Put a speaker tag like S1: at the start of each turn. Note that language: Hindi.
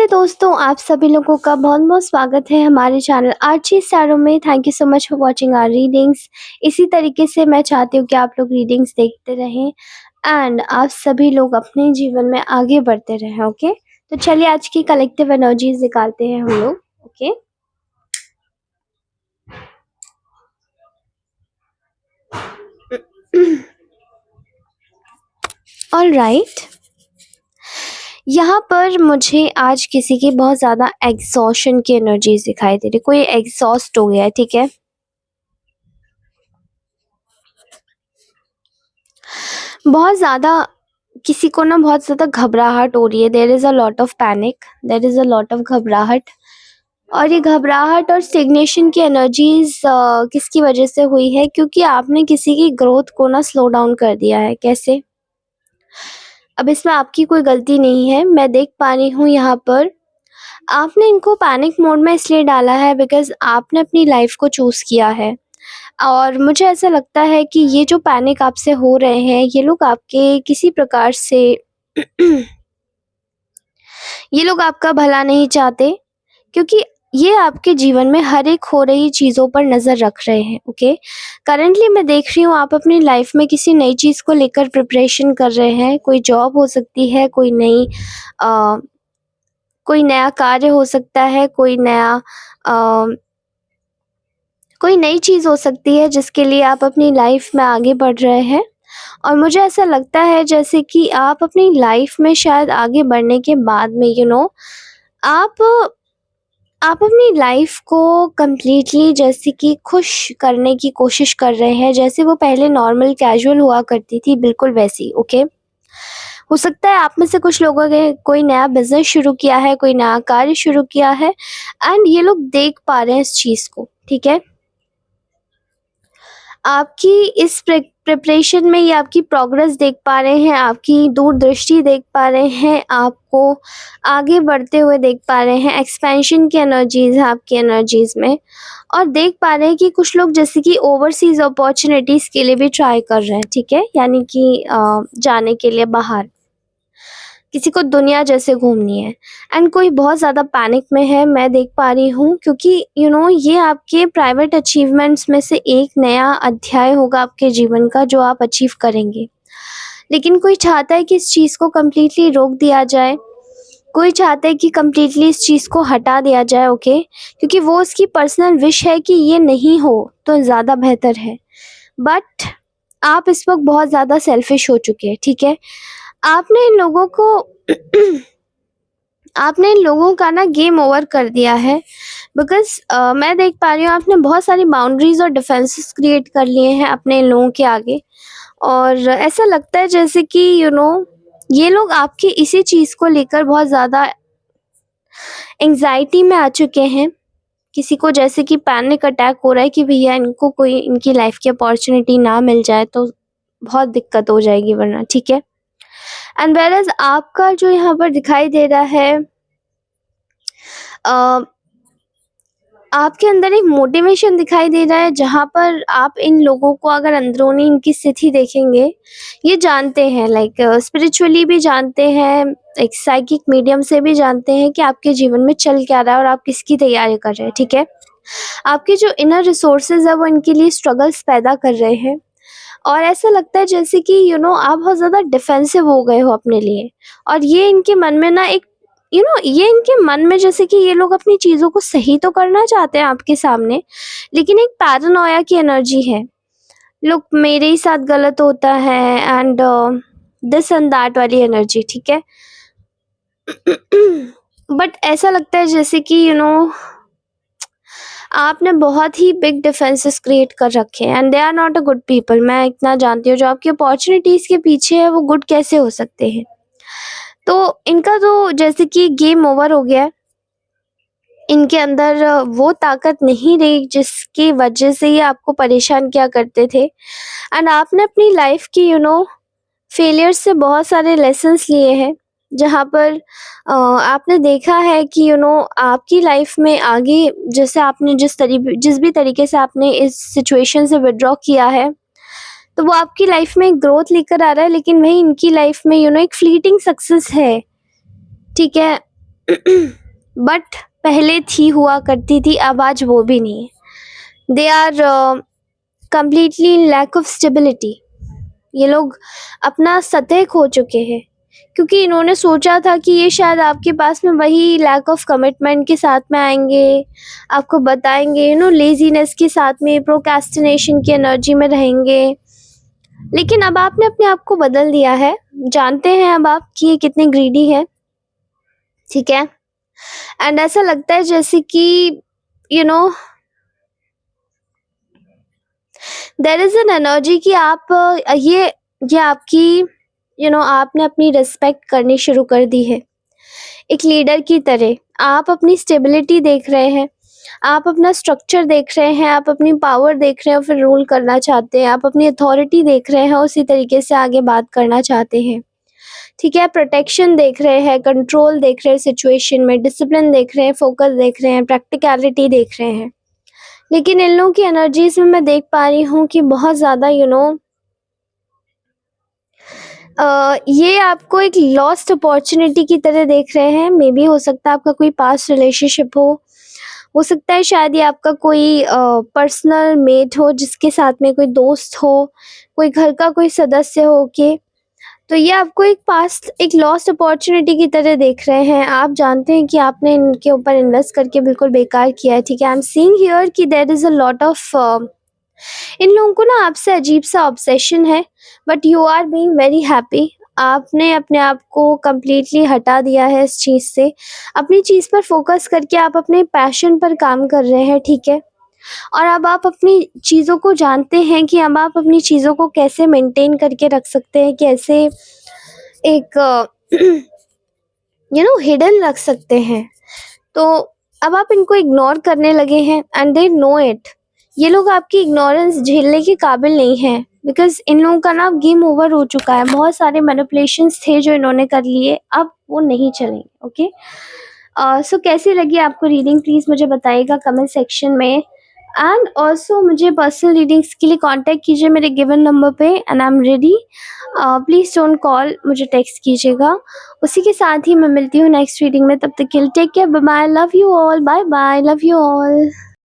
S1: हेलो दोस्तों, आप सभी लोगों का बहुत-बहुत स्वागत है हमारे चैनल आर्ची स्टारो में। Thank you so much for watching our readings. इसी तरीके से मैं चाहती हूँ कि आप लोग रीडिंग्स देखते रहें एंड आप सभी लोग अपने जीवन में आगे बढ़ते रहें, ओके? तो चलिए आज की कलेक्टिव एनर्जीज निकालते हैं हम लोग, ओके? ऑलराइट, यहाँ पर मुझे आज किसी की बहुत ज़्यादा एग्ज़ॉशन की एनर्जीज दिखाई दे रही। कोई एग्ज़ॉस्ट हो गया है, ठीक है? बहुत ज़्यादा किसी को ना बहुत ज़्यादा घबराहट हो रही है। There is a lot of panic, there is a lot of घबराहट। और ये घबराहट और स्टेग्नेशन की एनर्जीज किसकी वजह से हुई है? क्योंकि आपने किसी की ग्रोथ को ना स्लो डाउन कर दिया है। कैसे? अब इसमें आपकी कोई गलती नहीं है। मैं देख पा रही हूँ यहाँ पर आपने इनको पैनिक मोड में इसलिए डाला है बिकॉज़ आपने अपनी लाइफ को चूज़ किया है। और मुझे ऐसा लगता है कि ये जो पैनिक आपसे हो रहे हैं, ये लोग आपके किसी प्रकार से ये लोग आपका भला नहीं चाहते, क्योंकि ये आपके जीवन में हर एक हो रही चीज़ों पर नज़र रख रहे हैं, ओके? करंटली मैं देख रही हूँ आप अपनी लाइफ में किसी नई चीज़ को लेकर प्रिपरेशन कर रहे हैं। कोई जॉब हो सकती है, अ, कोई नया कार्य हो सकता है, अ, कोई नई चीज़ हो सकती है जिसके लिए आप अपनी लाइफ में आगे बढ़ रहे हैं। और मुझे ऐसा लगता है जैसे कि आप अपनी लाइफ में शायद आगे बढ़ने के बाद में आप आप अपनी लाइफ को कंप्लीटली जैसे कि खुश करने की कोशिश कर रहे हैं, जैसे वो पहले नॉर्मल कैजुअल हुआ करती थी, बिल्कुल वैसी, ओके? हो सकता है आप में से कुछ लोगों ने कोई नया बिज़नेस शुरू किया है, कोई नया कार्य शुरू किया है एंड ये लोग देख पा रहे हैं इस चीज़ को, ठीक है? आपकी इस प्रिपरेशन में ये आपकी प्रोग्रेस देख पा रहे हैं, आपकी दूरदृष्टि देख पा रहे हैं, आपको आगे बढ़ते हुए देख पा रहे हैं, एक्सपेंशन की एनर्जीज़ है आपकी एनर्जीज़ में। और देख पा रहे हैं कि कुछ लोग जैसे कि ओवरसीज़ अपॉर्च्युनिटीज़ के लिए भी ट्राई कर रहे हैं, ठीक है? यानी कि जाने के लिए बाहर। किसी को दुनिया जैसे घूमनी है एंड कोई बहुत ज़्यादा पैनिक में है, मैं देख पा रही हूँ, क्योंकि ये आपके प्राइवेट अचीवमेंट्स में से एक नया अध्याय होगा आपके जीवन का जो आप अचीव करेंगे। लेकिन कोई चाहता है कि इस चीज़ को कंप्लीटली रोक दिया जाए, कोई चाहता है कि कंप्लीटली इस चीज़ को हटा दिया जाए, ओके? क्योंकि वो उसकी पर्सनल विश है कि ये नहीं हो तो ज़्यादा बेहतर है। बट आप इस वक़्त बहुत ज़्यादा सेल्फिश हो चुके हैं, ठीक है? आपने इन लोगों को आपने इन लोगों का ना गेम ओवर कर दिया है बिकॉज़ मैं देख पा रही हूँ आपने बहुत सारी बाउंड्रीज़ और डिफेंसेस क्रिएट कर लिए हैं अपने इन लोगों के आगे। और ऐसा लगता है जैसे कि ये लोग आपकी इसी चीज़ को लेकर बहुत ज़्यादा एंग्ज़ायटी में आ चुके हैं। किसी को जैसे कि पैनिक अटैक हो रहा है कि भैया इनको कोई इनकी लाइफ़ की अपॉर्च्युनिटी ना मिल जाए तो बहुत दिक्कत हो जाएगी वरना, ठीक है? एंड व्हेयरएज़ आपका जो यहाँ पर दिखाई दे रहा है, अ, आपके अंदर एक मोटिवेशन दिखाई दे रहा है, जहाँ पर आप इन लोगों को अगर अंदरूनी इनकी स्थिति देखेंगे, ये जानते हैं, लाइक स्पिरिचुअली भी जानते हैं, एक साइकिक मीडियम से भी जानते हैं कि आपके जीवन में चल क्या रहा है और आप किसकी तैयारी कर रहे हैं, ठीक है? आपके जो इनर रिसोर्सेज़ है वो इनके लिए स्ट्रगल्स पैदा कर रहे हैं। और ऐसा लगता है जैसे कि आप बहुत ज़्यादा डिफेंसिव हो गए हो अपने लिए। और ये इनके मन में ना एक ये इनके मन में जैसे कि ये लोग अपनी चीज़ों को सही तो करना चाहते हैं आपके सामने, लेकिन एक पैरानोया की एनर्जी है। लोग मेरे ही साथ गलत होता है एंड दिस एंड दैट वाली एनर्जी, ठीक है? बट ऐसा लगता है जैसे कि आपने बहुत ही बिग डिफेंसेस क्रिएट कर रखे हैं and they are not a good people. मैं इतना जानती हूँ जो आपकी अपॉर्चुनिटीज़ के पीछे है वो गुड कैसे हो सकते हैं? तो इनका तो जैसे कि गेम ओवर हो गया है। इनके अंदर वो ताकत नहीं रही जिसकी वजह से ये आपको परेशान किया करते थे एंड आपने अपनी लाइफ की फेलियर से बहुत सारे लेसन्स लिए हैं, जहाँ पर आपने देखा है कि आपकी लाइफ में आगे जैसे आपने जिस भी तरीके से आपने इस सिचुएशन से विथड्रॉ किया है, तो वो आपकी लाइफ में ग्रोथ लेकर आ रहा है, लेकिन वही इनकी लाइफ में एक फ्लीटिंग सक्सेस है, ठीक है? बट पहले थी, हुआ करती थी, अब आज वो भी नहीं है। They are completely lack of stability. ये लोग अपना सतह खो चुके हैं, क्योंकि इन्होंने सोचा था कि ये शायद आपके पास में वही लैक ऑफ कमिटमेंट के साथ में आएंगे, आपको बताएंगे, लेजीनेस के साथ में, प्रोक्रेस्टिनेशन की एनर्जी में रहेंगे। लेकिन अब आपने अपने आप को बदल दिया है, जानते हैं अब आप कि ये कितने ग्रीडी है, ठीक है। एंड ऐसा लगता है जैसे कि you know there is an energy कि आप ये आपकी आपने अपनी रिस्पेक्ट करनी शुरू कर दी है एक लीडर की तरह। आप अपनी स्टेबिलिटी देख रहे हैं, आप अपना स्ट्रक्चर देख रहे हैं, आप अपनी पावर देख रहे हैं और फिर रूल करना चाहते हैं, आप अपनी अथॉरिटी देख रहे हैं, उसी तरीके से आगे बात करना चाहते हैं, ठीक है। प्रोटेक्शन देख रहे हैं, कंट्रोल देख रहे हैं सिचुएशन में, डिसिप्लिन देख रहे हैं, फोकस देख रहे हैं, प्रैक्टिकलिटी देख रहे हैं। लेकिन इन लोगों की एनर्जीज में मैं देख पा रही हूँ कि बहुत ज़्यादा ये आपको एक लॉस्ट अपॉर्चुनिटी की तरह देख रहे हैं। मे बी हो सकता है आपका कोई पास्ट रिलेशनशिप हो सकता है शायद ये आपका कोई पर्सनल मेट हो, जिसके साथ में कोई दोस्त हो, कोई घर का कोई सदस्य हो के। तो ये आपको एक लॉस्ट अपॉर्चुनिटी की तरह देख रहे हैं। आप जानते हैं कि आपने इनके ऊपर इन्वेस्ट करके बिल्कुल बेकार किया है, ठीक है। आई एम सीइंग हियर कि there is a lot of इन लोगों को ना आपसे अजीब सा ऑब्सेशन है, but you are being very happy. आपने अपने आप को कंप्लीटली हटा दिया है इस चीज़ से, अपनी चीज़ पर फोकस करके आप अपने पैशन पर काम कर रहे हैं, ठीक है। और अब आप अपनी चीज़ों को जानते हैं कि अब आप अपनी चीज़ों को कैसे मेंटेन करके रख सकते हैं, कैसे एक हिडन रख सकते हैं। तो अब आप इनको इग्नोर करने लगे हैं एंड दे नो इट। ये लोग आपकी इग्नोरेंस झेलने के काबिल नहीं है, बिकॉज इन लोगों का ना गेम ओवर हो चुका है। बहुत सारे मैनिपुलेशंस थे जो इन्होंने कर लिए, अब वो नहीं चलेंगे, ओके। सो कैसी लगी आपको रीडिंग, प्लीज़ मुझे बताइएगा कमेंट सेक्शन में। एंड ऑल्सो मुझे पर्सनल रीडिंग्स के लिए कांटेक्ट कीजिए मेरे गिवन नंबर पे, and I am ready. Please don't call, मुझे टेक्स्ट कीजिएगा। उसी के साथ ही मैं मिलती हूँ नेक्स्ट रीडिंग में। तब तक के लिए take care, bye bye, love you all, bye bye, love you all.